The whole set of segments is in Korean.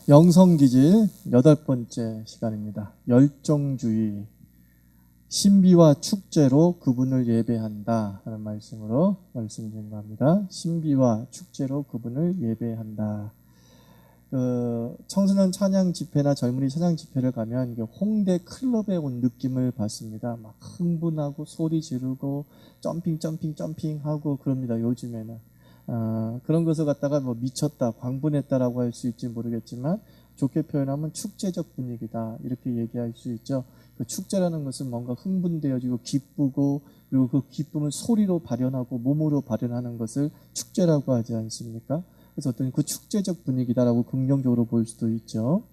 영성기질 8번째 시간입니다. 열정주의, 신비와 축제로 그분을 예배한다 하는 말씀으로 말씀드린 겁니다. 신비와 축제로 그분을 예배한다. 청소년 찬양 집회나 젊은이 찬양 집회를 가면 홍대 클럽에 온 느낌을 받습니다. 막 흥분하고 소리 지르고 점핑하고 그럽니다. 요즘에는 그런 것을 갖다가 뭐 미쳤다, 광분했다라고 할 수 있지 모르겠지만 좋게 표현하면 축제적 분위기다 이렇게 얘기할 수 있죠. 그 축제라는 것은 뭔가 흥분되어지고 기쁘고, 그리고 그 기쁨을 소리로 발현하고 몸으로 발현하는 것을 축제라고 하지 않습니까? 그래서 어떤 그 축제적 분위기다라고 긍정적으로 볼 수도 있죠.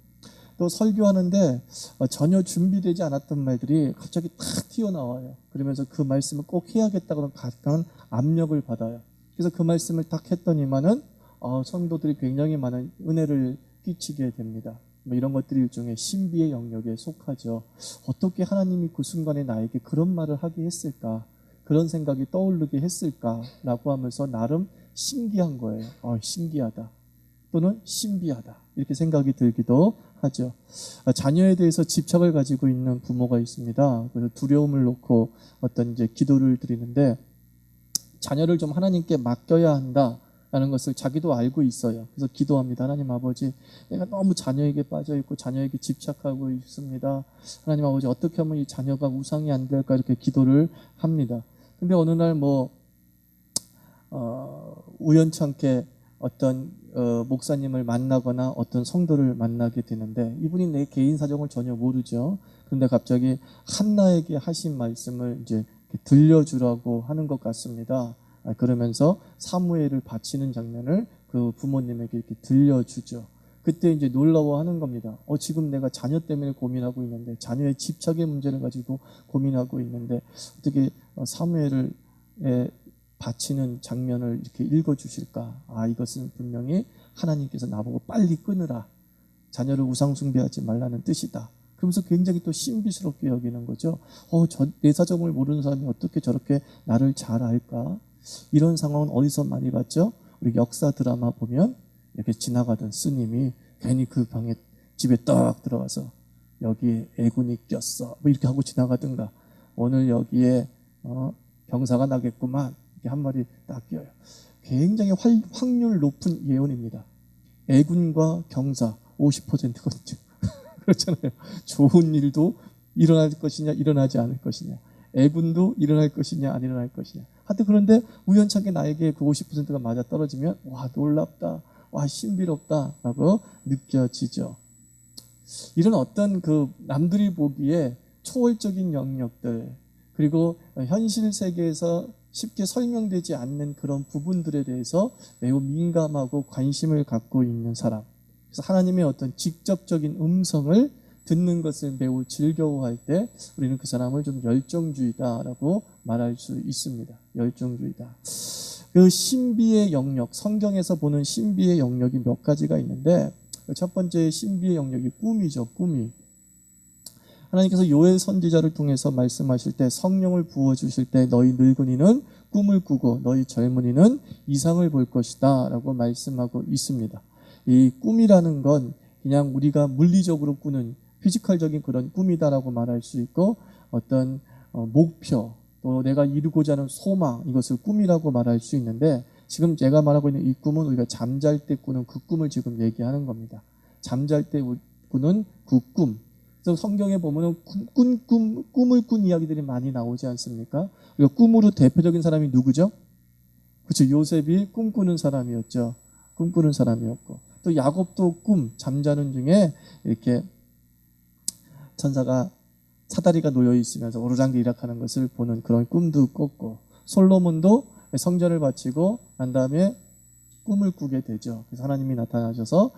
또 설교하는데 전혀 준비되지 않았던 말들이 갑자기 탁 튀어나와요. 그러면서 그 말씀을 꼭 해야겠다고 하는 압력을 받아요. 그래서 그 말씀을 딱 했더니만은 성도들이 굉장히 많은 은혜를 끼치게 됩니다. 뭐 이런 것들이 일종의 신비의 영역에 속하죠. 어떻게 하나님이 그 순간에 나에게 그런 말을 하게 했을까? 그런 생각이 떠오르게 했을까라고 하면서 나름 신기한 거예요. 신기하다. 또는 신비하다. 이렇게 생각이 들기도 하죠. 자녀에 대해서 집착을 가지고 있는 부모가 있습니다. 그래서 두려움을 놓고 어떤 이제 기도를 드리는데, 자녀를 좀 하나님께 맡겨야 한다라는 것을 자기도 알고 있어요. 그래서 기도합니다. 하나님 아버지, 내가 너무 자녀에게 빠져있고 자녀에게 집착하고 있습니다. 하나님 아버지, 어떻게 하면 이 자녀가 우상이 안 될까, 이렇게 기도를 합니다. 근데 어느 날 우연찮게 어떤 목사님을 만나거나 어떤 성도를 만나게 되는데, 이분이 내 개인 사정을 전혀 모르죠. 그런데 갑자기 한나에게 하신 말씀을 이제 들려주라고 하는 것 같습니다. 그러면서 사무엘을 바치는 장면을 그 부모님에게 이렇게 들려주죠. 그때 이제 놀라워하는 겁니다. 지금 내가 자녀 때문에 고민하고 있는데, 자녀의 집착의 문제를 가지고 고민하고 있는데, 어떻게 사무엘을 바치는 장면을 이렇게 읽어주실까? 이것은 분명히 하나님께서 나보고 빨리 끊으라, 자녀를 우상숭배하지 말라는 뜻이다. 그러면서 굉장히 또 신비스럽게 여기는 거죠. 내 사정을 모르는 사람이 어떻게 저렇게 나를 잘 알까? 이런 상황은 어디서 많이 봤죠? 우리 역사 드라마 보면 이렇게 지나가던 스님이 괜히 그 방에, 집에 딱 들어가서 여기에 애군이 꼈어, 뭐 이렇게 하고 지나가든가, 오늘 여기에 병사가 나겠구만, 이렇게 한 마디 딱 끼어요. 굉장히 확률 높은 예언입니다. 애군과 경사 50%거든요. 그렇잖아요. 좋은 일도 일어날 것이냐, 일어나지 않을 것이냐, 애군도 일어날 것이냐, 안 일어날 것이냐. 하여튼 그런데 우연찮게 나에게 그 50%가 맞아 떨어지면 놀랍다, 신비롭다 라고 느껴지죠. 이런 어떤 그 남들이 보기에 초월적인 영역들, 그리고 현실 세계에서 쉽게 설명되지 않는 그런 부분들에 대해서 매우 민감하고 관심을 갖고 있는 사람, 그래서 하나님의 어떤 직접적인 음성을 듣는 것을 매우 즐거워할 때 우리는 그 사람을 좀 열정주의다라고 말할 수 있습니다. 열정주의다. 그 신비의 영역, 성경에서 보는 신비의 영역이 몇 가지가 있는데, 첫 번째 신비의 영역이 꿈이죠. 꿈이. 하나님께서 요엘 선지자를 통해서 말씀하실 때, 성령을 부어주실 때 너희 늙은이는 꿈을 꾸고 너희 젊은이는 이상을 볼 것이다 라고 말씀하고 있습니다. 이 꿈이라는 건 그냥 우리가 물리적으로 꾸는 피지컬적인 그런 꿈이다라고 말할 수 있고, 어떤 목표, 또 내가 이루고자 하는 소망, 이것을 꿈이라고 말할 수 있는데, 지금 제가 말하고 있는 이 꿈은 우리가 잠잘 때 꾸는 그 꿈을 지금 얘기하는 겁니다. 잠잘 때 꾸는 그 꿈. 그래서 성경에 보면 꿈을 꾼 이야기들이 많이 나오지 않습니까? 꿈으로 대표적인 사람이 누구죠? 그렇죠. 요셉이 꿈꾸는 사람이었죠. 꿈꾸는 사람이었고, 또 야곱도 잠자는 중에 이렇게 천사가 사다리가 놓여 있으면서 오르락내리락하는 것을 보는 그런 꿈도 꿨고, 솔로몬도 성전을 바치고 난 다음에 꿈을 꾸게 되죠. 그래서 하나님이 나타나셔서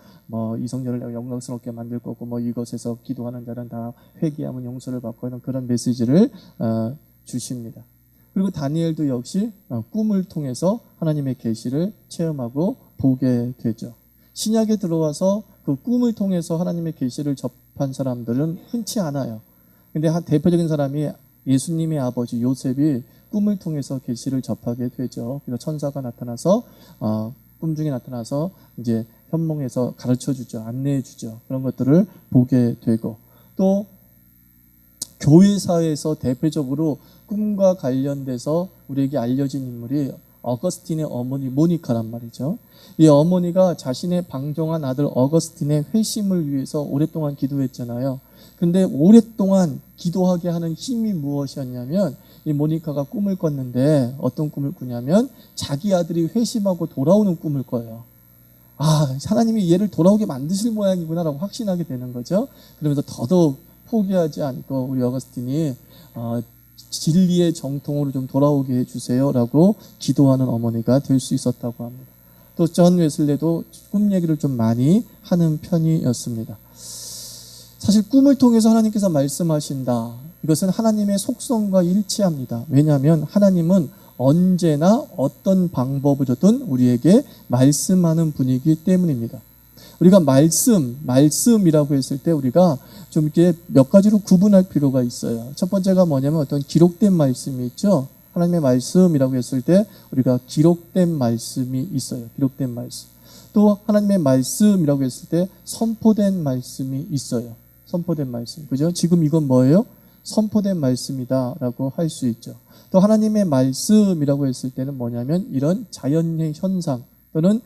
이 성전을 내가 영광스럽게 만들 거고, 이것에서 기도하는 자는 다 회개하면 용서를 받고 하는 그런 메시지를 주십니다. 그리고 다니엘도 역시 꿈을 통해서 하나님의 계시를 체험하고 보게 되죠. 신약에 들어와서 그 꿈을 통해서 하나님의 계시를 접한 사람들은 흔치 않아요. 근데 한 대표적인 사람이 예수님의 아버지 요셉이 꿈을 통해서 계시를 접하게 되죠. 그래서 천사가 나타나서 꿈 중에 나타나서 이제 현몽해서 가르쳐주죠. 안내해주죠. 그런 것들을 보게 되고, 또 교회사에서 대표적으로 꿈과 관련돼서 우리에게 알려진 인물이 어거스틴의 어머니 모니카란 말이죠. 이 어머니가 자신의 방종한 아들 어거스틴의 회심을 위해서 오랫동안 기도했잖아요. 근데 오랫동안 기도하게 하는 힘이 무엇이었냐면, 이 모니카가 꿈을 꿨는데 어떤 꿈을 꾸냐면 자기 아들이 회심하고 돌아오는 꿈을 꿔요. 아, 하나님이 얘를 돌아오게 만드실 모양이구나라고 확신하게 되는 거죠. 그러면서 더더욱 포기하지 않고 우리 어거스틴이 진리의 정통으로 좀 돌아오게 해주세요라고 기도하는 어머니가 될 수 있었다고 합니다. 또 존 웨슬레도 꿈 얘기를 좀 많이 하는 편이었습니다. 사실 꿈을 통해서 하나님께서 말씀하신다. 이것은 하나님의 속성과 일치합니다. 왜냐하면 하나님은 언제나 어떤 방법으로든 우리에게 말씀하는 분이기 때문입니다. 우리가 말씀이라고 했을 때 우리가 좀 이렇게 몇 가지로 구분할 필요가 있어요. 첫 번째가 뭐냐면 어떤 기록된 말씀이 있죠. 하나님의 말씀이라고 했을 때 우리가 기록된 말씀이 있어요. 기록된 말씀. 또 하나님의 말씀이라고 했을 때 선포된 말씀이 있어요. 선포된 말씀. 그죠? 지금 이건 뭐예요? 선포된 말씀이다라고 할 수 있죠. 또 하나님의 말씀이라고 했을 때는 뭐냐면 이런 자연의 현상 또는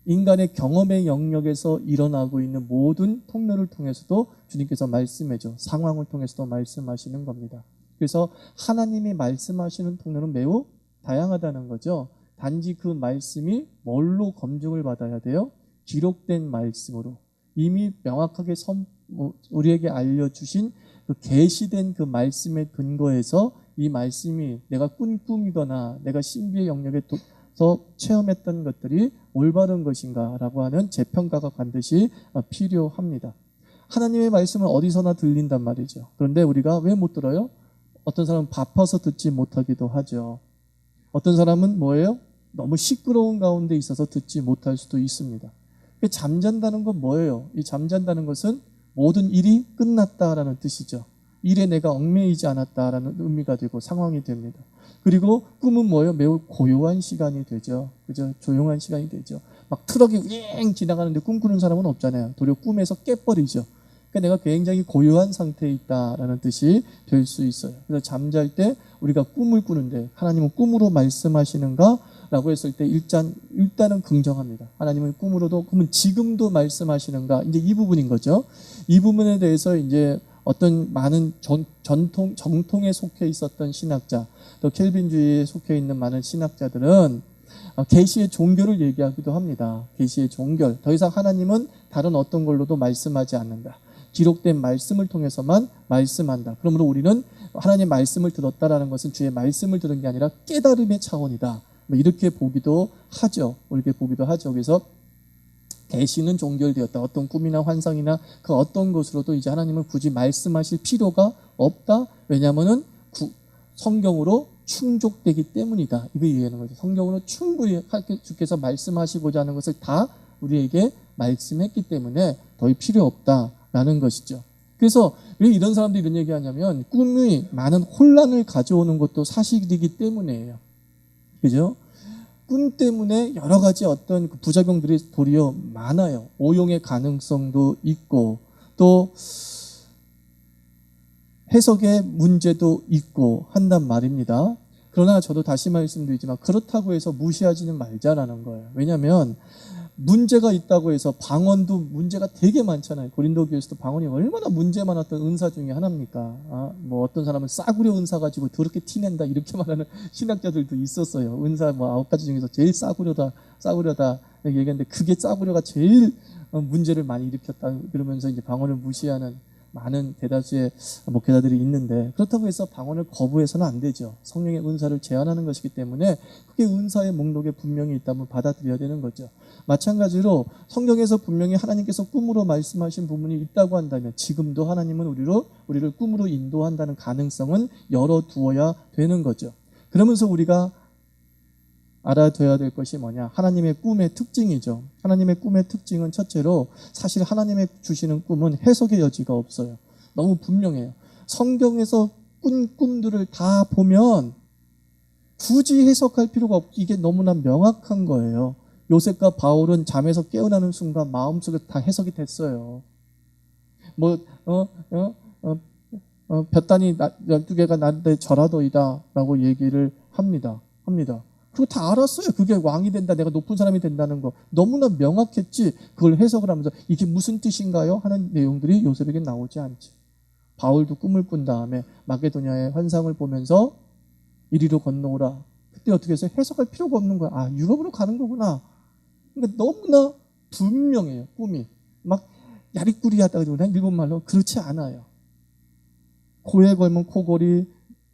인간의 경험의 영역에서 일어나고 있는 모든 통로를 통해서도 주님께서 말씀해줘. 상황을 통해서도 말씀하시는 겁니다. 그래서 하나님이 말씀하시는 통로는 매우 다양하다는 거죠. 단지 그 말씀이 뭘로 검증을 받아야 돼요? 기록된 말씀으로. 이미 명확하게 우리에게 알려주신 그 계시된 그 말씀의 근거에서 이 말씀이 내가 꾼 꿈이거나 내가 신비의 영역에서 체험했던 것들이 올바른 것인가 라고 하는 재평가가 반드시 필요합니다. 하나님의 말씀은 어디서나 들린단 말이죠. 그런데 우리가 왜 못 들어요? 어떤 사람은 바빠서 듣지 못하기도 하죠. 어떤 사람은 뭐예요? 너무 시끄러운 가운데 있어서 듣지 못할 수도 있습니다. 잠잔다는 건 뭐예요? 이 잠잔다는 것은 모든 일이 끝났다라는 뜻이죠. 일에 내가 얽매이지 않았다라는 의미가 되고 상황이 됩니다. 그리고 꿈은 뭐예요? 매우 고요한 시간이 되죠. 그죠? 조용한 시간이 되죠. 막 트럭이 윙 지나가는데 꿈꾸는 사람은 없잖아요. 도리어 꿈에서 깨버리죠. 그러니까 내가 굉장히 고요한 상태에 있다라는 뜻이 될 수 있어요. 그래서 잠잘 때 우리가 꿈을 꾸는데 하나님은 꿈으로 말씀하시는가? 라고 했을 때 일단은 긍정합니다. 하나님은 꿈은 지금도 말씀하시는가? 이제 이 부분인 거죠. 이 부분에 대해서 이제 어떤 많은 정통에 속해 있었던 신학자, 또 켈빈주의에 속해 있는 많은 신학자들은 계시의 종교를 얘기하기도 합니다. 계시의 종교. 더 이상 하나님은 다른 어떤 걸로도 말씀하지 않는다. 기록된 말씀을 통해서만 말씀한다. 그러므로 우리는 하나님의 말씀을 들었다라는 것은 주의 말씀을 들은 게 아니라 깨달음의 차원이다. 이렇게 보기도 하죠. 이렇게 보기도 하죠. 그래서 계시는 종결되었다. 어떤 꿈이나 환상이나 그 어떤 것으로도 이제 하나님은 굳이 말씀하실 필요가 없다. 왜냐하면은 성경으로 충족되기 때문이다. 이거 얘기하는 거죠. 성경으로 충분히 주께서 말씀하시고자 하는 것을 다 우리에게 말씀했기 때문에 더 필요 없다라는 것이죠. 그래서 왜 이런 사람들이 이런 얘기하냐면 꿈이 많은 혼란을 가져오는 것도 사실이기 때문이에요. 그죠? 꿈 때문에 여러 가지 어떤 부작용들이 도리어 많아요. 오용의 가능성도 있고 또 해석의 문제도 있고 한단 말입니다. 그러나 저도 다시 말씀드리지만 그렇다고 해서 무시하지는 말자라는 거예요. 왜냐하면 문제가 있다고 해서 방언도 문제가 되게 많잖아요. 고린도 교회에서도 방언이 얼마나 문제 많았던 은사 중에 하나입니까? 뭐 어떤 사람은 싸구려 은사 가지고 더럽게 티낸다 이렇게 말하는 신학자들도 있었어요. 은사 뭐 9가지 중에서 제일 싸구려다 이렇게 얘기했는데 그게 싸구려가 제일 문제를 많이 일으켰다 그러면서 이제 방언을 무시하는 많은 대다수의 목회자들이 있는데 그렇다고 해서 방언을 거부해서는 안 되죠. 성령의 은사를 제한하는 것이기 때문에 그게 은사의 목록에 분명히 있다면 받아들여야 되는 거죠. 마찬가지로 성경에서 분명히 하나님께서 꿈으로 말씀하신 부분이 있다고 한다면 지금도 하나님은 우리를 꿈으로 인도한다는 가능성은 열어두어야 되는 거죠. 그러면서 우리가 알아둬야 될 것이 뭐냐? 하나님의 꿈의 특징이죠. 하나님의 꿈의 특징은 첫째로 사실 하나님의 주시는 꿈은 해석의 여지가 없어요. 너무 분명해요. 성경에서 꾼 꿈들을 다 보면 굳이 해석할 필요가 없고 이게 너무나 명확한 거예요. 요셉과 바울은 잠에서 깨어나는 순간 마음속에 다 해석이 됐어요. 뭐, 볕단이 12개가 나한테 절하도이다 라고 얘기를 합니다. 그리고 다 알았어요. 그게 왕이 된다, 내가 높은 사람이 된다는 거. 너무나 명확했지. 그걸 해석을 하면서 이게 무슨 뜻인가요? 하는 내용들이 요셉에게 나오지 않죠. 바울도 꿈을 꾼 다음에 마게도냐의 환상을 보면서 이리로 건너오라. 그때 어떻게 해서 해석할 필요가 없는 거야. 아, 유럽으로 가는 거구나. 그러니까 너무나 분명해요. 꿈이. 막 야리꾸리하다 그러나 일본 말로 그렇지 않아요. 코에 걸면 코걸이,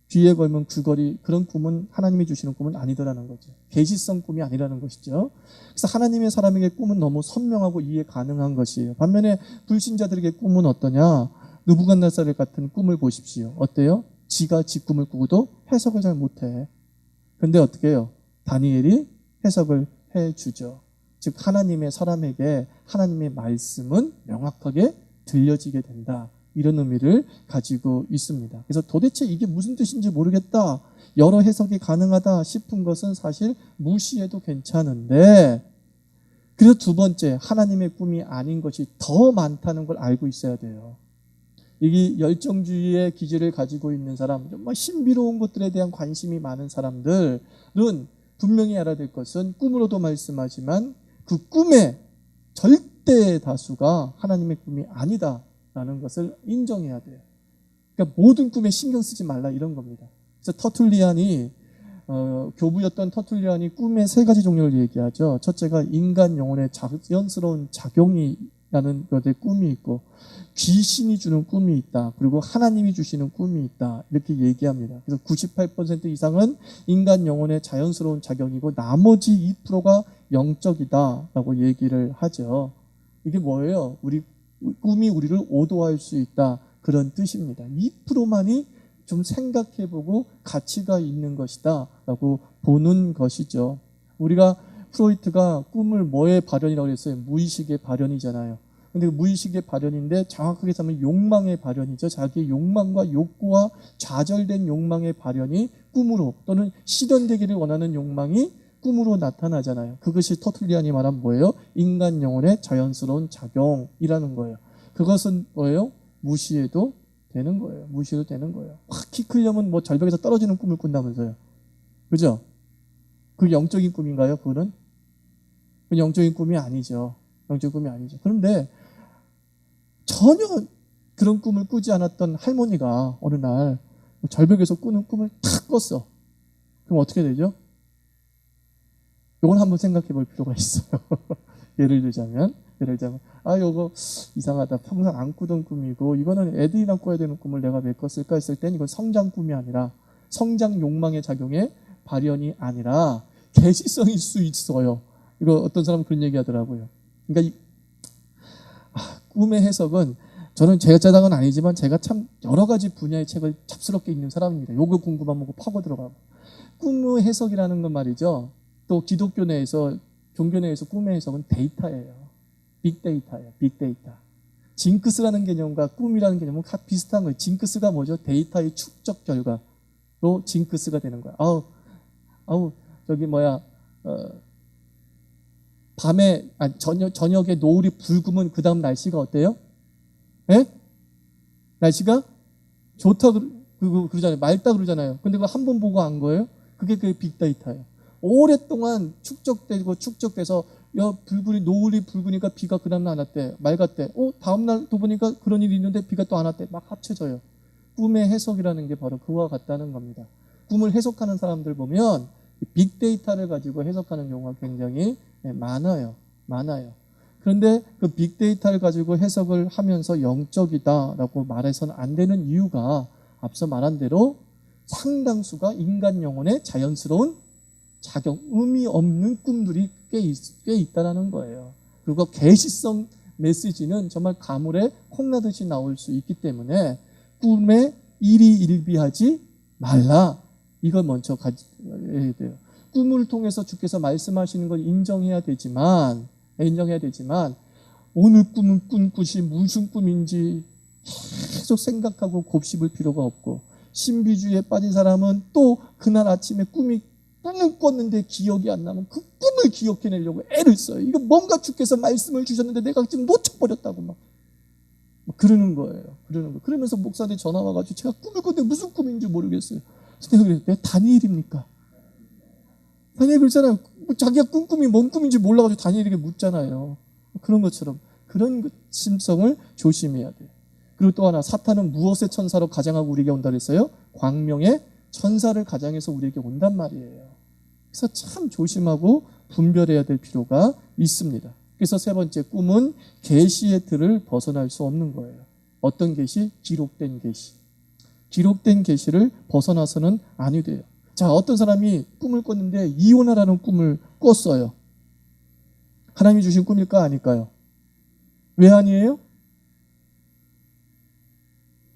귀에 걸면 귀걸이, 그런 꿈은 하나님이 주시는 꿈은 아니더라는 거죠. 계시성 꿈이 아니라는 것이죠. 그래서 하나님의 사람에게 꿈은 너무 선명하고 이해 가능한 것이에요. 반면에 불신자들에게 꿈은 어떠냐? 느부갓네살 같은 꿈을 보십시오. 어때요? 지가 지 꿈을 꾸고도 해석을 잘 못해. 근데 어떻게 해요? 다니엘이 해석을 해주죠. 즉 하나님의 사람에게 하나님의 말씀은 명확하게 들려지게 된다. 이런 의미를 가지고 있습니다. 그래서 도대체 이게 무슨 뜻인지 모르겠다, 여러 해석이 가능하다 싶은 것은 사실 무시해도 괜찮은데, 그래서 두 번째, 하나님의 꿈이 아닌 것이 더 많다는 걸 알고 있어야 돼요. 이게 열정주의의 기질을 가지고 있는 사람, 정말 신비로운 것들에 대한 관심이 많은 사람들은 분명히 알아야 될 것은, 꿈으로도 말씀하지만 그 꿈의 절대 다수가 하나님의 꿈이 아니다 라는 것을 인정해야 돼요. 그러니까 모든 꿈에 신경 쓰지 말라, 이런 겁니다. 그래서 터툴리안이 교부였던 터툴리안이 꿈의 세 가지 종류를 얘기하죠. 첫째가 인간 영혼의 자연스러운 작용이라는 것의 꿈이 있고, 귀신이 주는 꿈이 있다, 그리고 하나님이 주시는 꿈이 있다, 이렇게 얘기합니다. 그래서 98% 이상은 인간 영혼의 자연스러운 작용이고 나머지 2%가 영적이다 라고 얘기를 하죠. 이게 뭐예요? 꿈이 우리를 오도할 수 있다, 그런 뜻입니다. 2%만이 좀 생각해보고 가치가 있는 것이다 라고 보는 것이죠. 우리가 프로이트가 꿈을 뭐의 발현이라고 했어요? 무의식의 발현이잖아요. 근데 무의식의 발현인데 정확하게 하면 욕망의 발현이죠. 자기의 욕망과 욕구와 좌절된 욕망의 발현이 꿈으로, 또는 실현되기를 원하는 욕망이 꿈으로 나타나잖아요. 그것이 터툴리안이 말한 뭐예요? 인간 영혼의 자연스러운 작용이라는 거예요. 그것은 뭐예요? 무시해도 되는 거예요. 무시해도 되는 거예요. 키 크려면 뭐 절벽에서 떨어지는 꿈을 꾼다면서요. 그죠? 그게 영적인 꿈인가요? 그건 영적인 꿈이 아니죠. 영적인 꿈이 아니죠. 그런데 전혀 그런 꿈을 꾸지 않았던 할머니가 어느 날 절벽에서 꾸는 꿈을 탁 꿨어. 그럼 어떻게 되죠? 이건 한번 생각해 볼 필요가 있어요. 예를 들자면, 요거 이상하다, 평생 안 꾸던 꿈이고, 이거는 애들이랑 꿔야 되는 꿈을 내가 왜 꿨을까 했을 땐 이건 성장 꿈이 아니라, 성장 욕망의 작용의 발현이 아니라 계시성일 수 있어요. 이거 어떤 사람은 그런 얘기 하더라고요. 그러니까 꿈의 해석은, 저는 제 자당은 아니지만 제가 참 여러 가지 분야의 책을 찹스럽게 읽는 사람입니다. 요거 궁금하면 파고 들어가고. 꿈의 해석이라는 건 말이죠, 또 기독교 내에서, 종교 내에서 꿈의 해석은 데이터예요. 빅데이터예요. 빅데이터. 징크스라는 개념과 꿈이라는 개념은 비슷한 거예요. 징크스가 뭐죠? 데이터의 축적 결과로 징크스가 되는 거야. 밤에, 저녁에 노을이 붉으면 그 다음 날씨가 어때요? 예? 날씨가 좋다 그러잖아요. 맑다 그러잖아요. 근데 그거 한 번 보고 안 거예요? 그게 빅데이터예요. 오랫동안 축적돼서 노을이 붉으니까 비가 그 다음날 안 왔대. 맑았대. 다음날 또 보니까 그런 일이 있는데 비가 또 안 왔대. 막 합쳐져요. 꿈의 해석이라는 게 바로 그와 같다는 겁니다. 꿈을 해석하는 사람들 보면 빅데이터를 가지고 해석하는 경우가 굉장히 많아요. 그런데 그 빅데이터를 가지고 해석을 하면서 영적이다라고 말해서는 안 되는 이유가, 앞서 말한 대로 상당수가 인간 영혼의 자연스러운 작용, 의미 없는 꿈들이 꽤 있다는 거예요. 그리고 계시성 메시지는 정말 가물에 콩나듯이 나올 수 있기 때문에 꿈에 일희일비하지 말라, 이걸 먼저 가져야 돼요. 꿈을 통해서 주께서 말씀하시는 걸 인정해야 되지만 오늘 꿈은 꾼 꿈이 무슨 꿈인지 계속 생각하고 곱씹을 필요가 없고, 신비주의에 빠진 사람은 또 그날 아침에 꿈이 꿈을 꿨는데 기억이 안 나면 그 꿈을 기억해내려고 애를 써요. 이거 뭔가 주께서 말씀을 주셨는데 내가 지금 놓쳐버렸다고 막 그러는 거예요. 그러는 거. 그러면서 목사한테 전화 와가지고 제가 꿈을 꿨는데 무슨 꿈인지 모르겠어요. 내가 그래서 내가 다니엘입니까? 다니엘 그러잖아요. 자기가 꾼 꿈이 뭔 꿈인지 몰라가지고 다니엘에게 묻잖아요. 그런 것처럼 그런 심성을 조심해야 돼요. 그리고 또 하나, 사탄은 무엇의 천사로 가장하고 우리에게 온다 그랬어요? 광명의 천사를 가장해서 우리에게 온단 말이에요. 그래서 참 조심하고 분별해야 될 필요가 있습니다. 그래서 세 번째, 꿈은 계시의 틀을 벗어날 수 없는 거예요. 어떤 계시? 기록된 계시. 기록된 계시를 벗어나서는 아니 돼요. 자, 어떤 사람이 꿈을 꿨는데 이혼하라는 꿈을 꿨어요. 하나님이 주신 꿈일까 아닐까요? 왜 아니에요?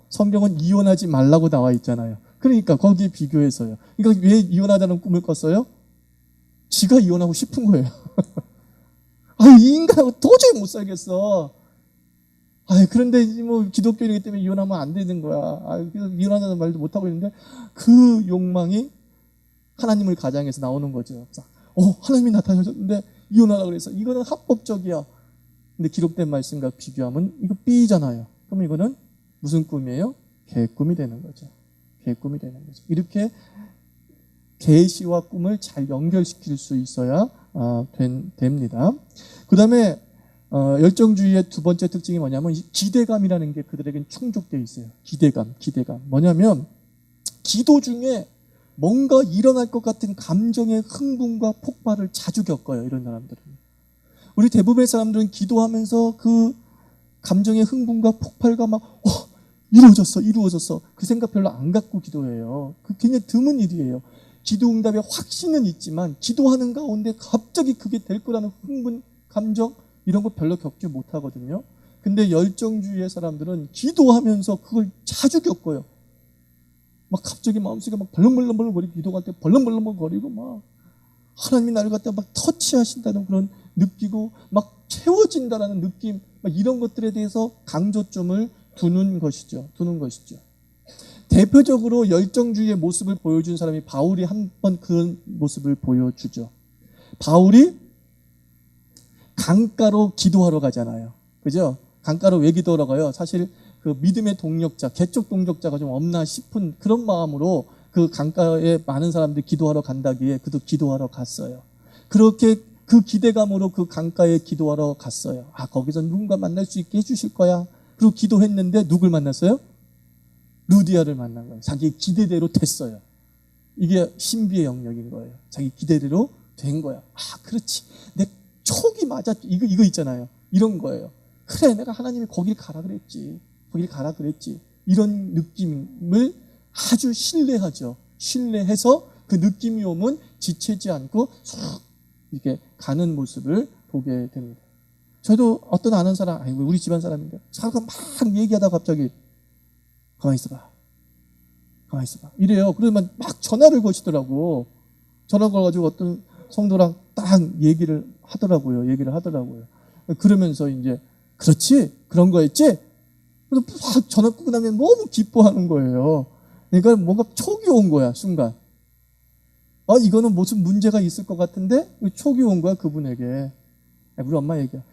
성경은 이혼하지 말라고 나와 있잖아요. 그러니까 거기에 비교해서요. 그러니까 왜 이혼하자는 꿈을 꿨어요? 지가 이혼하고 싶은 거예요. 이 인간하고 도저히 못 살겠어. 그런데 뭐 기독교이기 때문에 이혼하면 안 되는 거야. 그래서 이혼하자는 말도 못 하고 있는데 그 욕망이 하나님을 가장해서 나오는 거죠. 하나님이 나타나셨는데 이혼하라고 그래서 이거는 합법적이야. 근데 기록된 말씀과 비교하면 이거 B잖아요. 그럼 이거는 무슨 꿈이에요? 개꿈이 되는 거죠. 개꿈이 되는 거죠. 이렇게 계시와 꿈을 잘 연결시킬 수 있어야 됩니다. 그 다음에 열정주의의 두 번째 특징이 뭐냐면 기대감이라는 게 그들에겐 충족되어 있어요. 기대감. 뭐냐면 기도 중에 뭔가 일어날 것 같은 감정의 흥분과 폭발을 자주 겪어요. 이런 사람들은. 우리 대부분의 사람들은 기도하면서 그 감정의 흥분과 폭발과 막 이루어졌어. 그 생각 별로 안 갖고 기도해요. 그 굉장히 드문 일이에요. 기도 응답의 확신은 있지만 기도하는 가운데 갑자기 그게 될 거라는 흥분, 감정 이런 거 별로 겪지 못하거든요. 근데 열정주의의 사람들은 기도하면서 그걸 자주 겪어요. 막 갑자기 마음속에 막 벌렁벌렁거리고 기도할 때 벌렁벌렁거리고 막 하나님이 나를 갖다 막 터치하신다는 그런 느끼고 막 채워진다라는 느낌 막 이런 것들에 대해서 강조점을 두는 것이죠. 대표적으로 열정주의의 모습을 보여준 사람이 바울이 한 번 그런 모습을 보여주죠. 바울이 강가로 기도하러 가잖아요. 그죠? 강가로 왜 기도하러 가요? 사실 그 믿음의 동력자, 개척 동력자가 좀 없나 싶은 그런 마음으로 그 강가에 많은 사람들이 기도하러 간다기에 그도 기도하러 갔어요. 그렇게 그 기대감으로 그 강가에 기도하러 갔어요. 거기서 누군가 만날 수 있게 해주실 거야. 그리고 기도했는데 누굴 만났어요? 루디아를 만난 거예요. 자기 기대대로 됐어요. 이게 신비의 영역인 거예요. 자기 기대대로 된 거야. 그렇지. 내 촉이 맞아. 이거 있잖아요. 이런 거예요. 그래, 내가 하나님이 거길 가라 그랬지. 이런 느낌을 아주 신뢰하죠. 신뢰해서 그 느낌이 오면 지체지 않고 쑥 이렇게 가는 모습을 보게 됩니다. 저도 어떤 아는 사람, 우리 집안 사람인데, 사람과 막 얘기하다가 갑자기, 가만히 있어봐. 이래요. 그러면 막 전화를 거시더라고. 전화 걸어가지고 어떤 성도랑 딱 얘기를 하더라고요. 그러면서 이제, 그렇지? 그런 거였지? 그래서 막 전화 끊고 나면 너무 기뻐하는 거예요. 그러니까 뭔가 촉이 온 거야, 순간. 이거는 무슨 문제가 있을 것 같은데, 촉이 온 거야, 그분에게. 우리 엄마 얘기야.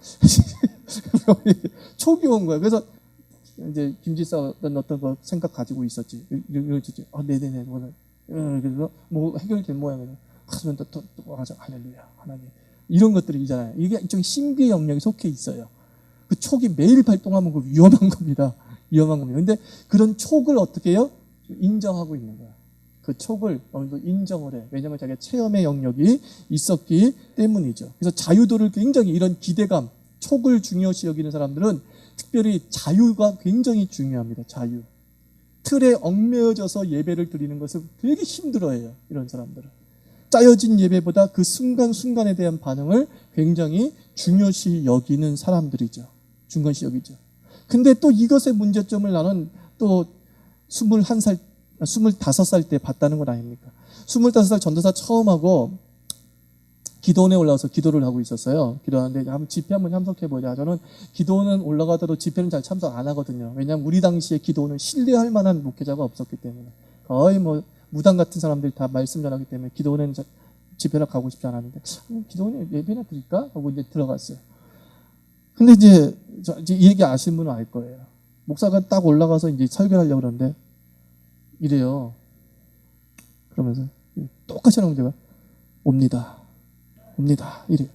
촉이 온 거야. 그래서 이제 김지사 어떤 거 생각 가지고 있었지. 이러지. 네네네. 그래서 뭐 해결된 모양이에요. 가슴은 또 하자. 할렐루야. 하나님. 이런 것들이잖아요. 이게 일종의 신비의 영역에 속해 있어요. 그 촉이 매일 발동하면 그 위험한 겁니다. 근데 그런 촉을 어떻게 해요? 인정하고 있는 거야. 그 촉을 어느 정도 인정을 해. 왜냐하면 자기가 체험의 영역이 있었기 때문이죠. 그래서 자유도를 굉장히 이런 기대감, 촉을 중요시 여기는 사람들은 특별히 자유가 굉장히 중요합니다. 자유. 틀에 얽매여져서 예배를 드리는 것을 되게 힘들어해요. 이런 사람들은. 짜여진 예배보다 그 순간순간에 대한 반응을 굉장히 중요시 여기는 사람들이죠. 중요시 여기죠. 근데 또 이것의 문제점을 나는 또 25살 때 봤다는 건 아닙니까? 25살 전도사 처음 하고 기도원에 올라와서 기도를 하고 있었어요. 기도하는데 집회 한번 참석해보자. 저는 기도원은 올라가더라도 집회는 잘 참석 안 하거든요. 왜냐하면 우리 당시에 기도원은 신뢰할 만한 목회자가 없었기 때문에 거의 뭐 무당 같은 사람들이 다 말씀 전하기 때문에 기도원에는 집회라 가고 싶지 않았는데 기도원 예배나 드릴까 하고 이제 들어갔어요. 근데 이제 이 얘기 아시는 분은 알 거예요. 목사가 딱 올라가서 이제 설교하려고 그러는데 이래요. 그러면서 똑같이 하는 문제가 옵니다. 이래요.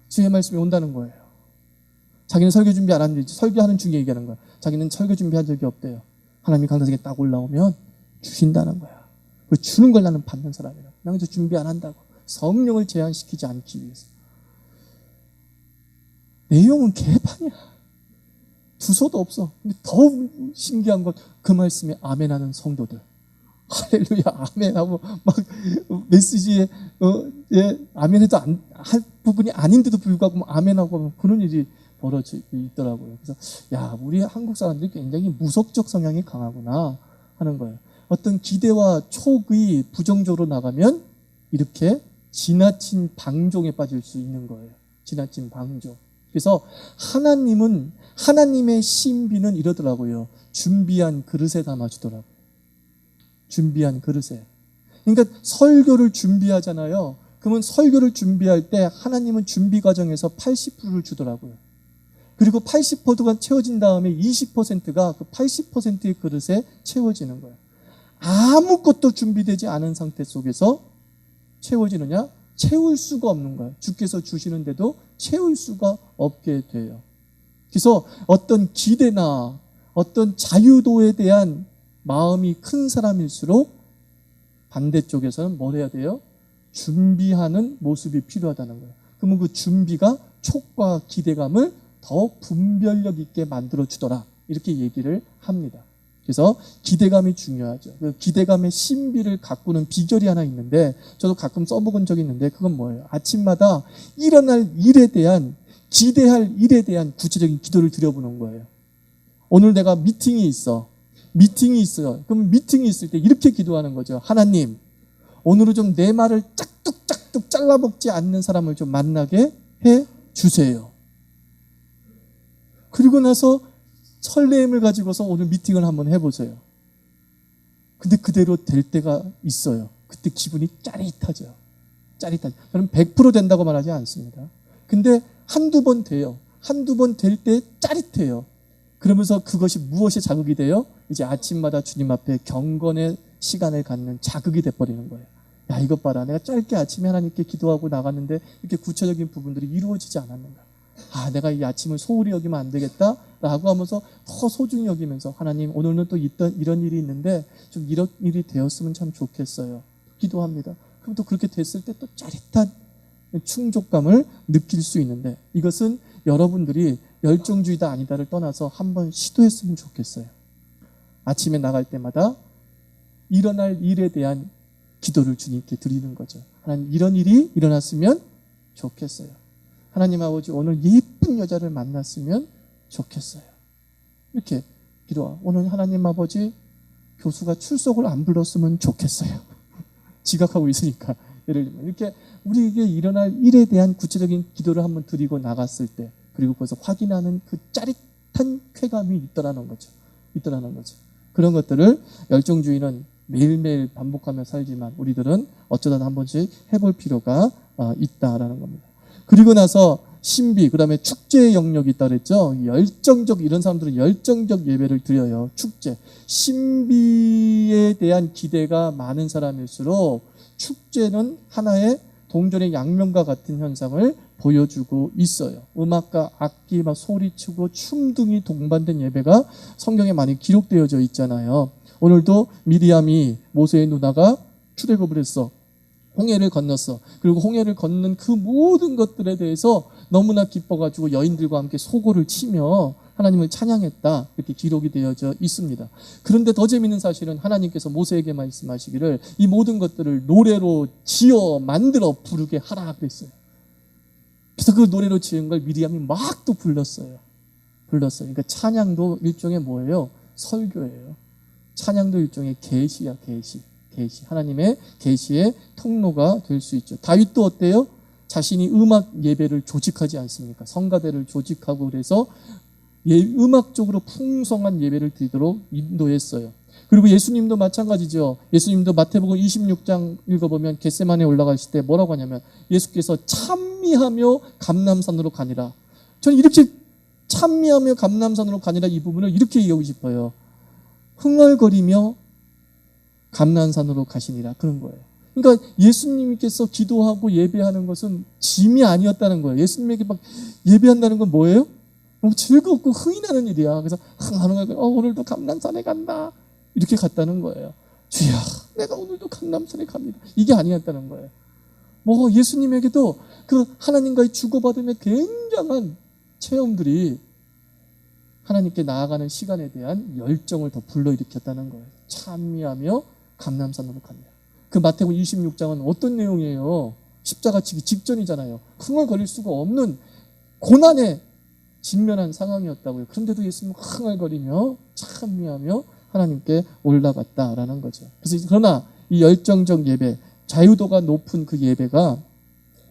주의 말씀이 온다는 거예요. 자기는 설교 준비 안 하는데 설교하는 중에 얘기하는 거야. 자기는 설교 준비한 적이 없대요. 하나님이 강단석에 딱 올라오면 주신다는 거야. 그 주는 걸 나는 받는 사람이라. 그냥 준비 안 한다고. 성령을 제한시키지 않기 위해서. 내용은 개판이야. 두서도 없어. 근데 더 신기한 건 그 말씀에 아멘하는 성도들. 할렐루야 아멘하고 막 메시지에 아멘해도 할 부분이 아닌데도 불구하고 아멘하고 그런 일이 벌어져 있더라고요. 그래서 야 우리 한국 사람들이 굉장히 무속적 성향이 강하구나 하는 거예요. 어떤 기대와 촉이 부정적으로 나가면 이렇게 지나친 방종에 빠질 수 있는 거예요. 지나친 방종. 그래서 하나님은 하나님의 신비는 이러더라고요. 준비한 그릇에 담아주더라고요. 준비한 그릇에. 그러니까 설교를 준비하잖아요. 그러면 설교를 준비할 때 하나님은 준비 과정에서 80%를 주더라고요. 그리고 80%가 채워진 다음에 20%가 그 80%의 그릇에 채워지는 거예요. 아무것도 준비되지 않은 상태 속에서 채워지느냐? 채울 수가 없는 거예요. 주께서 주시는데도 채울 수가 없게 돼요. 그래서 어떤 기대나 어떤 자유도에 대한 마음이 큰 사람일수록 반대쪽에서는 뭘 해야 돼요? 준비하는 모습이 필요하다는 거예요. 그러면 그 준비가 촉과 기대감을 더 분별력 있게 만들어주더라. 이렇게 얘기를 합니다. 그래서 기대감이 중요하죠. 그 기대감의 신비를 가꾸는 비결이 하나 있는데 저도 가끔 써먹은 적이 있는데 그건 뭐예요? 아침마다 일어날 일에 대한 기대할 일에 대한 구체적인 기도를 드려보는 거예요. 오늘 내가 미팅이 있어요. 그럼 미팅이 있을 때 이렇게 기도하는 거죠. 하나님, 오늘은 좀 내 말을 짝뚝짝뚝 잘라먹지 않는 사람을 좀 만나게 해 주세요. 그리고 나서 설레임을 가지고서 오늘 미팅을 한번 해보세요. 근데 그대로 될 때가 있어요. 그때 기분이 짜릿하죠. 저는 100% 된다고 말하지 않습니다. 근데 한두 번 돼요. 한두 번 될 때 짜릿해요. 그러면서 그것이 무엇이 자극이 돼요? 이제 아침마다 주님 앞에 경건의 시간을 갖는 자극이 돼버리는 거예요. 야, 이것 봐라. 내가 짧게 아침에 하나님께 기도하고 나갔는데 이렇게 구체적인 부분들이 이루어지지 않았는가. 아, 내가 이 아침을 소홀히 여기면 안 되겠다 라고 하면서 더 소중히 여기면서 하나님, 오늘은 또 이런 일이 있는데 좀 이런 일이 되었으면 참 좋겠어요. 기도합니다. 그럼 또 그렇게 됐을 때 또 짜릿한 충족감을 느낄 수 있는데 이것은 여러분들이 열정주의다 아니다를 떠나서 한번 시도했으면 좋겠어요. 아침에 나갈 때마다 일어날 일에 대한 기도를 주님께 드리는 거죠. 하나님, 이런 일이 일어났으면 좋겠어요. 하나님 아버지, 오늘 예쁜 여자를 만났으면 좋겠어요. 이렇게 기도하고, 오늘 하나님 아버지, 교수가 출석을 안 불렀으면 좋겠어요. 지각하고 있으니까. 예를 들면 이렇게 우리에게 일어날 일에 대한 구체적인 기도를 한번 드리고 나갔을 때, 그리고 거기서 확인하는 그 짜릿한 쾌감이 있더라는 거죠. 그런 것들을 열정주의는 매일매일 반복하며 살지만 우리들은 어쩌다 한 번씩 해볼 필요가 있다라는 겁니다. 그리고 나서 신비, 그 다음에 축제의 영역이 있다 그랬죠. 이런 사람들은 열정적 예배를 드려요. 축제. 신비에 대한 기대가 많은 사람일수록 축제는 하나의 동전의 양면과 같은 현상을 보여주고 있어요. 음악과 악기 막 소리치고 춤 등이 동반된 예배가 성경에 많이 기록되어져 있잖아요. 오늘도 미리암이 모세의 누나가 출애굽을 했어. 홍해를 건넜어. 그리고 홍해를 건넌 그 모든 것들에 대해서 너무나 기뻐가지고 여인들과 함께 소고를 치며 하나님을 찬양했다. 이렇게 기록이 되어져 있습니다. 그런데 더 재미있는 사실은 하나님께서 모세에게 말씀하시기를 이 모든 것들을 노래로 지어 만들어 부르게 하라 그랬어요. 그래서 그 노래로 지은 걸 미리암이 막 또 불렀어요. 그러니까 찬양도 일종의 뭐예요? 설교예요. 찬양도 일종의 계시야, 계시. 하나님의 계시의 통로가 될 수 있죠. 다윗도 어때요? 자신이 음악 예배를 조직하지 않습니까? 성가대를 조직하고 그래서 음악적으로 풍성한 예배를 드리도록 인도했어요. 그리고 예수님도 마찬가지죠. 예수님도 마태복음 26장 읽어보면 겟세마네에 올라가실 때 뭐라고 하냐면 예수께서 찬미하며 감람산으로 가니라. 저는 이렇게 찬미하며 감람산으로 가니라 이 부분을 이렇게 이해하고 싶어요. 흥얼거리며 감람산으로 가시니라 그런 거예요. 그러니까 예수님께서 기도하고 예배하는 것은 짐이 아니었다는 거예요. 예수님에게 막 예배한다는 건 뭐예요? 너무 즐겁고 흥이 나는 일이야. 그래서 흥하는 거예요. 오늘도 감람산에 간다. 이렇게 갔다는 거예요. 주야, 내가 오늘도 감람산에 갑니다. 이게 아니었다는 거예요. 뭐 예수님에게도 그 하나님과의 주고받음의 굉장한 체험들이 하나님께 나아가는 시간에 대한 열정을 더 불러일으켰다는 거예요. 찬미하며 감람산으로 갑니다. 그 마태복음 26장은 어떤 내용이에요? 십자가 지기 직전이잖아요. 흥얼거릴 수가 없는 고난에 직면한 상황이었다고요. 그런데도 예수님은 흥얼거리며 찬미하며 하나님께 올라갔다라는 거죠. 그래서 그러나 이 열정적 예배, 자유도가 높은 그 예배가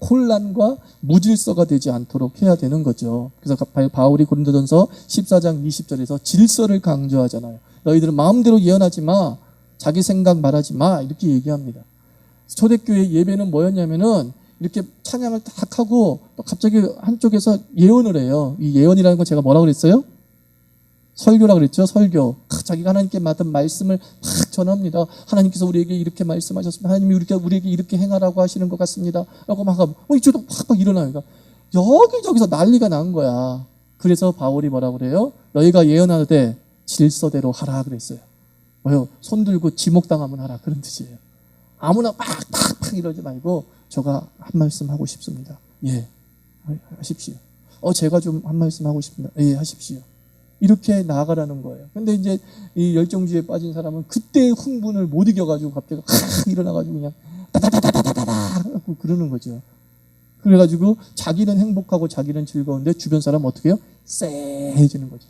혼란과 무질서가 되지 않도록 해야 되는 거죠. 그래서 바울이 고린도전서 14장 20절에서 질서를 강조하잖아요. 너희들은 마음대로 예언하지 마, 자기 생각 말하지 마, 이렇게 얘기합니다. 초대교회 예배는 뭐였냐면은 이렇게 찬양을 딱 하고 또 갑자기 한쪽에서 예언을 해요. 이 예언이라는 건 제가 뭐라고 그랬어요? 설교라고 그랬죠. 설교. 자기가 하나님께 맡은 말씀을 막 전합니다. 하나님께서 우리에게 이렇게 말씀하셨습니다. 하나님이 우리에게 이렇게 행하라고 하시는 것 같습니다. 라고 막 하고 이쪽도 팍팍 일어나요. 그러니까 여기저기서 난리가 난 거야. 그래서 바울이 뭐라고 그래요? 너희가 예언하되 질서대로 하라 그랬어요. 뭐요? 손 들고 지목당하면 하라 그런 뜻이에요. 아무나 팍팍팍 이러지 말고 제가 한 말씀 하고 싶습니다. 예, 하십시오. 제가 좀 한 말씀 하고 싶습니다. 예, 하십시오. 이렇게 나아가라는 거예요. 근데 이제 이 열정주의에 빠진 사람은 그때 흥분을 못 이겨가지고 갑자기 일어나가지고 그냥 따다다다다다다 그러는 거죠. 그래가지고 자기는 행복하고 자기는 즐거운데 주변 사람은 어떻게 해요? 쎄해지는 거죠.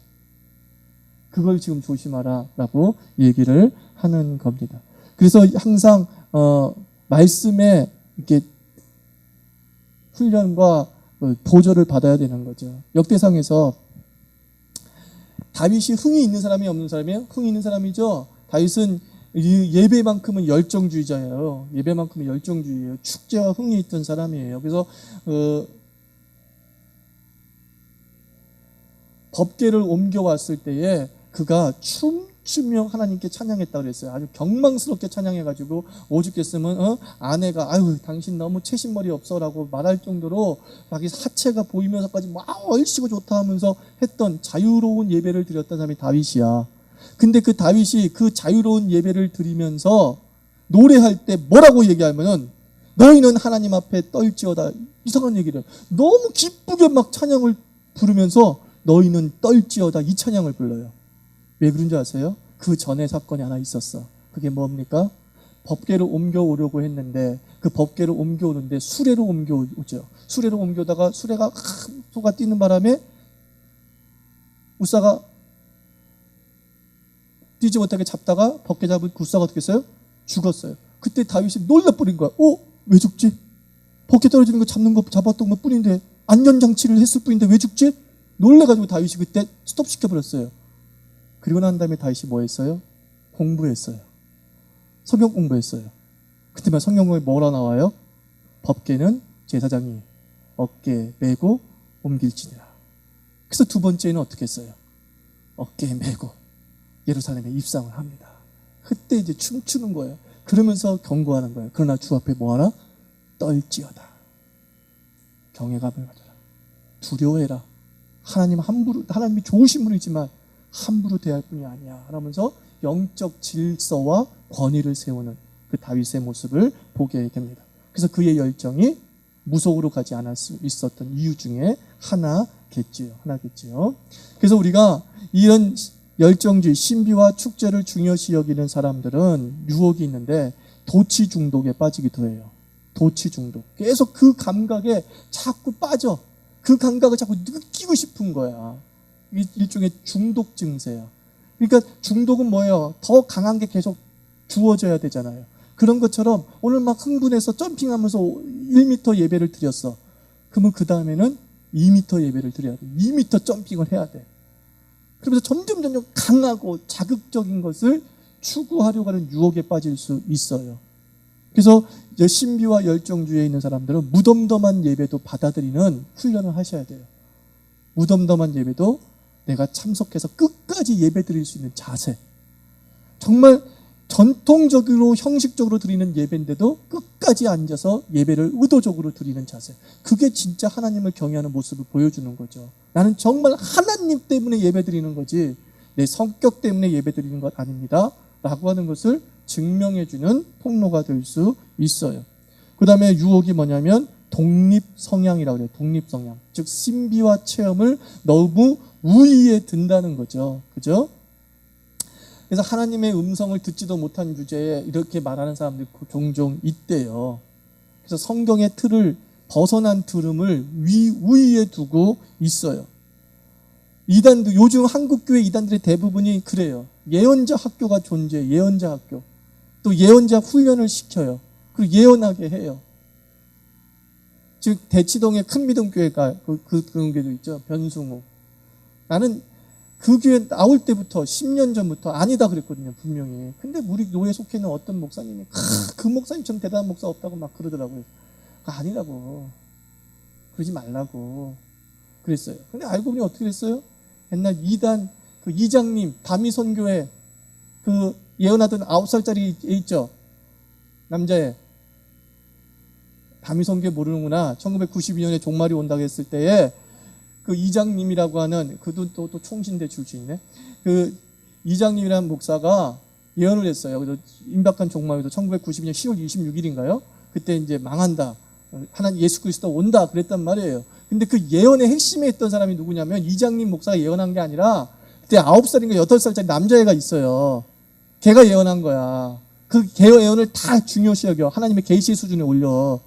그걸 지금 조심하라라고 얘기를 하는 겁니다. 그래서 항상 말씀에 이렇게 훈련과 보조를 받아야 되는 거죠. 역대상에서 다윗이 흥이 있는 사람이 없는 사람이에요? 흥이 있는 사람이죠. 다윗은 예배만큼은 열정주의자예요. 예배만큼은 열정주의예요. 축제와 흥이 있던 사람이에요. 그래서 법궤를 옮겨왔을 때에 그가 춤추며 하나님께 찬양했다고 그랬어요. 아주 경망스럽게 찬양해가지고 오죽했으면 아내가 아유 당신 너무 채신머리 없어라고 말할 정도로 자기 하체가 보이면서까지 막 얼씨구 좋다 하면서 했던 자유로운 예배를 드렸던 사람이 다윗이야. 근데 그 다윗이 그 자유로운 예배를 드리면서 노래할 때 뭐라고 얘기하면은 너희는 하나님 앞에 떨지어다 이상한 얘기를 해요. 너무 기쁘게 막 찬양을 부르면서 너희는 떨지어다 이 찬양을 불러요. 왜 그런 줄 아세요? 그 전에 사건이 하나 있었어. 그게 뭡니까? 법궤를 옮겨오려고 했는데 그 법궤를 옮겨오는데 수레로 옮겨오죠. 수레로 옮겨오다가 수레가 소가 뛰는 바람에 우사가 뛰지 못하게 잡다가 법궤 잡은 굿사가 어떻게 했어요? 죽었어요. 그때 다윗이 놀라버린 거야. 왜 죽지? 법궤 떨어지는 거 잡는 거 잡았던 것 뿐인데 안전장치를 했을 뿐인데 왜 죽지? 놀래가지고 다윗이 그때 스톱시켜버렸어요. 그리고 난 다음에 다윗이 뭐 했어요? 공부했어요. 성경 공부했어요. 그때만 성경에 뭐라 나와요? 법궤는 제사장이 어깨에 메고 옮길지니라. 그래서 두 번째는 어떻게 했어요? 어깨에 메고 예루살렘에 입상을 합니다. 그때 이제 춤추는 거예요. 그러면서 경고하는 거예요. 그러나 주 앞에 뭐하라? 떨지어다. 경외감을 가져라. 두려워해라. 하나님이 좋으신 분이지만 함부로 대할 뿐이 아니야. 그러면서 영적 질서와 권위를 세우는 그 다윗의 모습을 보게 됩니다. 그래서 그의 열정이 무속으로 가지 않을 수 있었던 이유 중에 하나겠지요. 그래서 우리가 이런 열정주의, 신비와 축제를 중요시 여기는 사람들은 유혹이 있는데 도치 중독에 빠지기도 해요. 도치 중독. 계속 그 감각에 자꾸 빠져. 그 감각을 자꾸 느끼고 싶은 거야. 일종의 중독 증세야. 그러니까 중독은 뭐예요? 더 강한 게 계속 주어져야 되잖아요. 그런 것처럼 오늘 막 흥분해서 점핑하면서 1m 예배를 드렸어. 그러면 그 다음에는 2m 예배를 드려야 돼. 2m 점핑을 해야 돼. 그러면서 점점 강하고 자극적인 것을 추구하려고 하는 유혹에 빠질 수 있어요. 그래서 신비와 열정주의에 있는 사람들은 무덤덤한 예배도 받아들이는 훈련을 하셔야 돼요. 무덤덤한 예배도 내가 참석해서 끝까지 예배 드릴 수 있는 자세. 정말 전통적으로 형식적으로 드리는 예배인데도 끝까지 앉아서 예배를 의도적으로 드리는 자세. 그게 진짜 하나님을 경외하는 모습을 보여주는 거죠. 나는 정말 하나님 때문에 예배 드리는 거지 내 성격 때문에 예배 드리는 것 아닙니다 라고 하는 것을 증명해주는 통로가 될 수 있어요. 그 다음에 유혹이 뭐냐면 독립성향이라고 그래요. 독립성향. 즉 신비와 체험을 너무 우위에 든다는 거죠. 그죠? 그래서 하나님의 음성을 듣지도 못한 주제에 이렇게 말하는 사람들이 종종 있대요. 그래서 성경의 틀을 벗어난 들음을 우위에 두고 있어요. 이단도 요즘 한국교회 이단들의 대부분이 그래요. 예언자 학교가 존재해요. 예언자 학교. 또 예언자 훈련을 시켜요. 그리고 예언하게 해요. 즉 대치동에 큰 믿음 교회가 그런 교회도 있죠. 변승우. 나는 그 교회 나올 때부터 10년 전부터 아니다 그랬거든요. 분명히. 근데 우리 교회에 속해 있는 어떤 목사님이 그 목사님처럼 대단한 목사 없다고 막 그러더라고요. 아니라고. 그러지 말라고 그랬어요. 근데 알고 보니 어떻게 됐어요? 옛날 이단 그 이장님 다미선교회 그 예언하던 9살짜리 애 있죠. 남자애. 다미선교회 모르는구나. 1992년에 종말이 온다고 했을 때에 그 이장님이라고 하는 그도 또 총신대 출신이네. 그 이장님이라는 목사가 예언을 했어요. 그래서 임박한 종말도 1992년 10월 26일인가요? 그때 이제 망한다. 하나님 예수 그리스도 온다 그랬단 말이에요. 근데 그 예언의 핵심에 있던 사람이 누구냐면 이장님 목사가 예언한 게 아니라 그때 9살인가 8살짜리 남자애가 있어요. 걔가 예언한 거야. 그 예언을 다 중요시 여겨. 하나님의 계시 수준에 올려.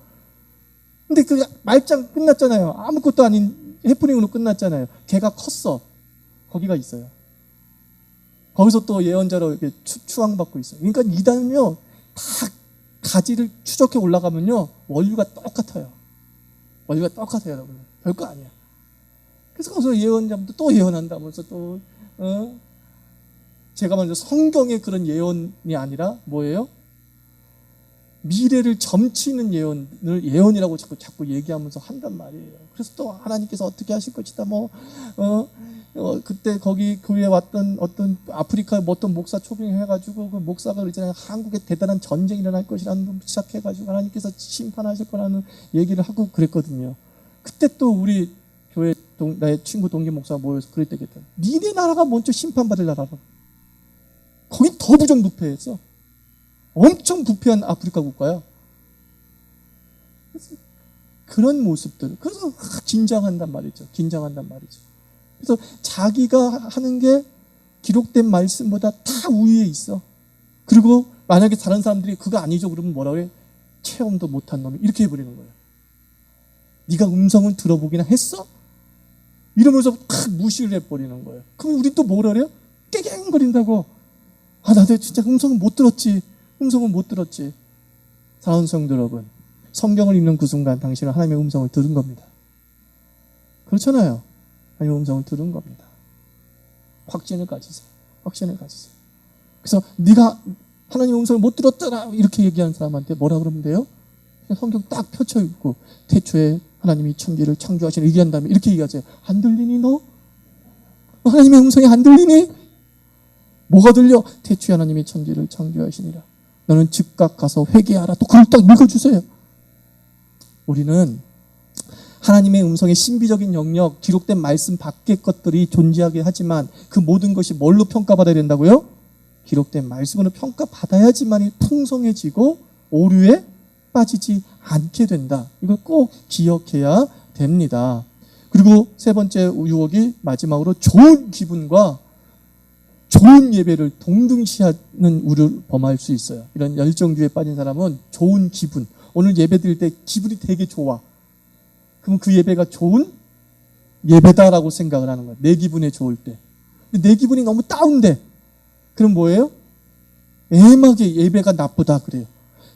근데 그 말짱 끝났잖아요. 아무것도 아닌 해프닝으로 끝났잖아요. 걔가 컸어. 거기가 있어요. 거기서 또 예언자로 이렇게 추앙받고 있어요. 그러니까 이단은요, 다 가지를 추적해 올라가면요, 원리가 똑같아요. 원리가 똑같아요, 여러분. 별거 아니야. 그래서 거기서 예언자부터 또 예언한다면서 또, 제가 말한 성경의 그런 예언이 아니라 뭐예요? 미래를 점치는 예언을 예언이라고 자꾸 얘기하면서 한단 말이에요. 그래서 또 하나님께서 어떻게 하실 것이다. 그때 거기 교회에 왔던 어떤 아프리카 어떤 목사 초빙해가지고 그 목사가 그러잖아요. 한국에 대단한 전쟁이 일어날 것이라는 시작해가지고 하나님께서 심판하실 거라는 얘기를 하고 그랬거든요. 그때 또 우리 교회 나의 친구 동기 목사가 모여서 그랬대겠다. 니네 나라가 먼저 심판받을 나라라고. 거기 더 부정부패했어. 엄청 부패한 아프리카 국가야. 그래서 그런 모습들. 그래서 긴장한단 말이죠. 긴장한단 말이죠. 그래서 자기가 하는 게 기록된 말씀보다 다 우위에 있어. 그리고 만약에 다른 사람들이 그거 아니죠 그러면 뭐라고 해? 체험도 못한 놈이 이렇게 해버리는 거예요. 네가 음성을 들어보기나 했어? 이러면서 무시를 해버리는 거예요. 그럼 우리 또 뭐라 그래요? 깨갱거린다고. 나도 진짜 음성은 못 들었지. 음성은 못 들었지. 사랑하는 성도 여러분, 성경을 읽는 그 순간 당신은 하나님의 음성을 들은 겁니다. 그렇잖아요. 하나님의 음성을 들은 겁니다. 확신을 가지세요. 확신을 가지세요. 그래서 네가 하나님의 음성을 못 들었잖아 이렇게 얘기하는 사람한테 뭐라 그러면 돼요? 그냥 성경 딱 펼쳐 읽고 태초에 하나님이 천지를 창조하시는 얘기한 다음에 이렇게 얘기하세요. 안 들리니 너? 하나님의 음성이 안 들리니? 뭐가 들려? 태초에 하나님이 천지를 창조하시니라. 너는 즉각 가서 회개하라. 또 그걸 딱 읽어주세요. 우리는 하나님의 음성의 신비적인 영역, 기록된 말씀 밖의 것들이 존재하게 하지만 그 모든 것이 뭘로 평가받아야 된다고요? 기록된 말씀으로 평가받아야지만이 풍성해지고 오류에 빠지지 않게 된다. 이걸 꼭 기억해야 됩니다. 그리고 세 번째 유혹이 마지막으로 좋은 기분과 좋은 예배를 동등시하는 우를 범할 수 있어요. 이런 열정주의에 빠진 사람은 좋은 기분, 오늘 예배 드릴 때 기분이 되게 좋아. 그럼 그 예배가 좋은 예배다라고 생각을 하는 거예요. 내 기분에 좋을 때. 근데 내 기분이 너무 다운돼. 그럼 뭐예요? 애매하게 예배가 나쁘다 그래요.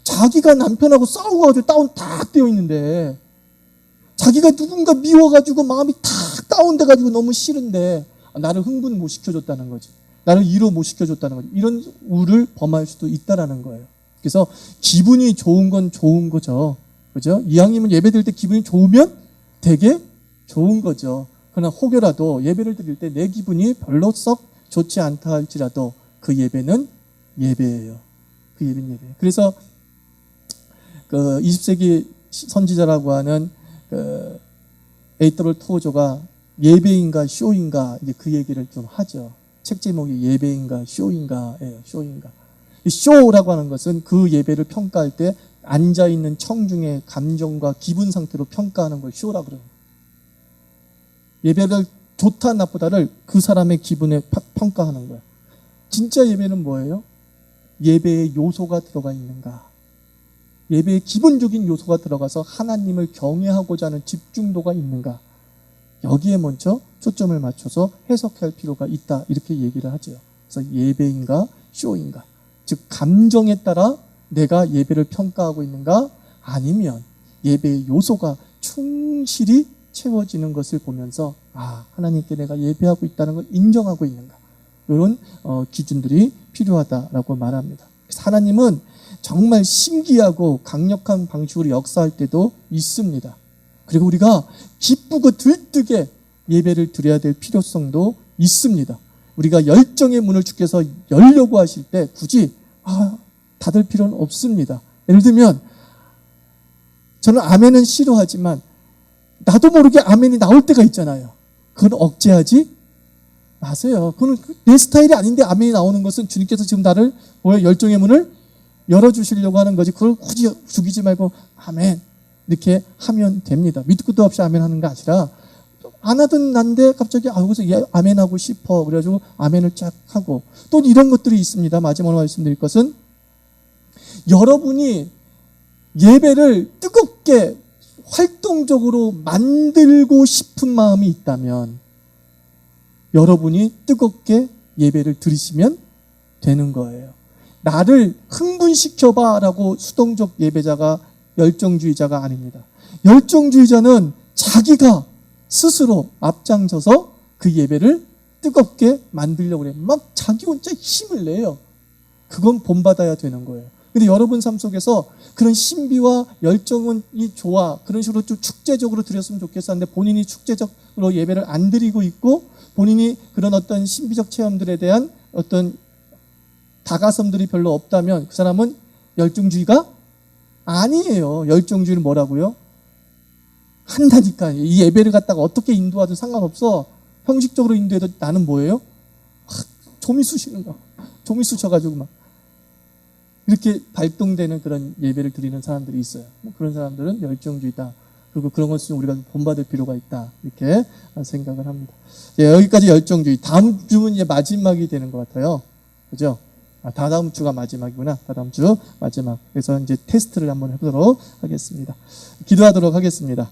자기가 남편하고 싸우고가지고 다운 다 되어 있는데, 자기가 누군가 미워가지고 마음이 다 다운돼가지고 너무 싫은데 나를 흥분 못 시켜줬다는 거지. 나를 이로 못 시켜줬다는 거죠. 이런 우를 범할 수도 있다라는 거예요. 그래서 기분이 좋은 건 좋은 거죠. 그죠? 이왕이면 예배 드릴 때 기분이 좋으면 되게 좋은 거죠. 그러나 혹여라도 예배를 드릴 때 내 기분이 별로 썩 좋지 않다 할지라도 그 예배는 예배예요. 그 예배는 예배예요. 그래서 그 20세기 선지자라고 하는 그 A.W. 토저가 예배인가 쇼인가 이제 그 얘기를 좀 하죠. 책 제목이 예배인가 쇼인가예요. 쇼인가. 이 쇼라고 하는 것은 그 예배를 평가할 때 앉아 있는 청중의 감정과 기분 상태로 평가하는 걸 쇼라고 그래요. 예배를 좋다 나쁘다를 그 사람의 기분에 평가하는 거예요. 진짜 예배는 뭐예요? 예배의 요소가 들어가 있는가? 예배의 기본적인 요소가 들어가서 하나님을 경외하고자 하는 집중도가 있는가? 여기에 먼저 초점을 맞춰서 해석할 필요가 있다. 이렇게 얘기를 하죠. 그래서 예배인가 쇼인가? 즉 감정에 따라 내가 예배를 평가하고 있는가? 아니면 예배의 요소가 충실히 채워지는 것을 보면서 하나님께 내가 예배하고 있다는 걸 인정하고 있는가? 이런 기준들이 필요하다라고 말합니다. 그래서 하나님은 정말 신기하고 강력한 방식으로 역사할 때도 있습니다. 그리고 우리가 기쁘고 들뜨게 예배를 드려야 될 필요성도 있습니다. 우리가 열정의 문을 주께서 열려고 하실 때 굳이 닫을 필요는 없습니다. 예를 들면 저는 아멘은 싫어하지만 나도 모르게 아멘이 나올 때가 있잖아요. 그건 억제하지 마세요. 그건 내 스타일이 아닌데 아멘이 나오는 것은 주님께서 지금 나를 열정의 문을 열어주시려고 하는 거지. 그걸 굳이 죽이지 말고 아멘 이렇게 하면 됩니다. 밑도 없이 아멘 하는 게 아니라 안 하던 난데 갑자기 여기서 아멘 하고 싶어 그래가지고 아멘을 쫙 하고 또 이런 것들이 있습니다. 마지막으로 말씀드릴 것은 여러분이 예배를 뜨겁게 활동적으로 만들고 싶은 마음이 있다면 여러분이 뜨겁게 예배를 드리시면 되는 거예요. 나를 흥분시켜봐 라고 수동적 예배자가 열정주의자가 아닙니다. 열정주의자는 자기가 스스로 앞장서서 그 예배를 뜨겁게 만들려고 해요. 막 자기 혼자 힘을 내요. 그건 본받아야 되는 거예요. 근데 여러분 삶 속에서 그런 신비와 열정은 좋아. 그런 식으로 좀 축제적으로 드렸으면 좋겠었는데 본인이 축제적으로 예배를 안 드리고 있고 본인이 그런 어떤 신비적 체험들에 대한 어떤 다가섬들이 별로 없다면 그 사람은 열정주의가 아니에요. 열정주의는 뭐라고요? 한다니까. 이 예배를 갖다가 어떻게 인도하든 상관없어. 형식적으로 인도해도 나는 뭐예요? 조미 쑤시는 거. 조미 쑤셔가지고 막 이렇게 발동되는 그런 예배를 드리는 사람들이 있어요. 그런 사람들은 열정주의다. 그리고 그런 것을 우리가 본받을 필요가 있다. 이렇게 생각을 합니다. 여기까지 열정주의. 다음 주는 이제 마지막이 되는 것 같아요. 그죠? 다다음 주가 마지막이구나. 다다음 주 마지막. 그래서 이제 테스트를 한번 해보도록 하겠습니다. 기도하도록 하겠습니다.